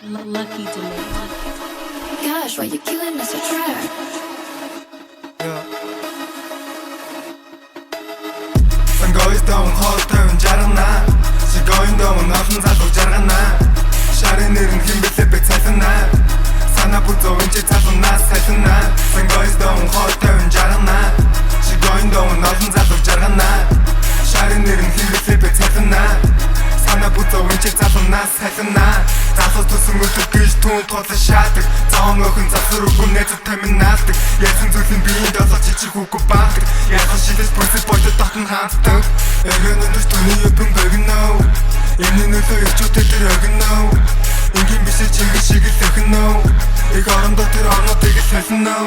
Lucky Delay. Gosh, why you killing us a track? Сангоёс даун хоолтой жаргана. Сигоин даун нахан залуу жаргана. Шарын нэр нь хэн бэлээ бэ цалина. Санаа бүзөө энэ цалунаас цалина. Сангоёс даун хоолтой жаргана. Сигоин даун нахан залуу жаргана. Шарын нэр нь хэн бэлээ бэ цалина. Санаа бүзөө энэ цалунаас цалина. Залуус тусан өдөр гэж түн тулан шаадаг. Зоон охин засвар үгүй нэзэд тамин наалдаг. Яасан зүйлийн биеийн долоо чичиг үгүй баадаг. Яасан шилээс бүрсэл бодод дотн хаантдаг. Эгэн өндөж түүний өбөн богиноо. Эмний нөлөө ирчүүтэй тэр огиноо. Ингийн бишээ чингэн шиг л өхнөө. Их орондоо тэр орнуудыг л хэлнөө.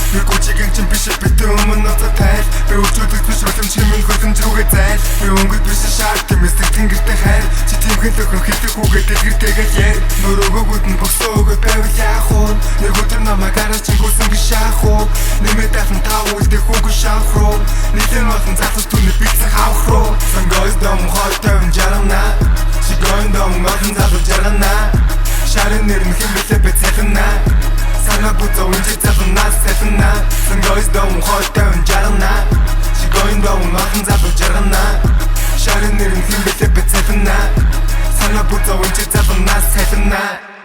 Би гүчигийн чин бишээ битэн өмнө ноцоо тайл. Би өчүүдэг биш үлэм чимэн хөлөмж рүүгээ зайл. Би өнгөд бишээ шаар тэмэсдэг тэнгэртэй хайр. Чи тиймхэн лөхөн хитэх үгээ дэлгэртэйгээ яар. Нөрөөгөөд нь босоо өгөө байвал яах уу? Нэг өдөр намайг гараж чигүүлсэн биш яах уу? Нэмээд тахын тав үлдэх үгүй шаах руу. Нийлэн олон залуус түүний бэлсэн хавх руу. Сангоёс даун хоолтой жаргана. Сигоин даун олон залуу жаргана. Шарын нэр нь хэн бэлээ бэ цалина. Санаа бүзөө энэ цалунаас цалина. Сангоёс даун хоолтой жаргана. Сигоин даун олон залуу жаргана. Шарын нэр нь хэн бэлээ бэ цалина. Санаа бүзөө энэ цалунаас цалина.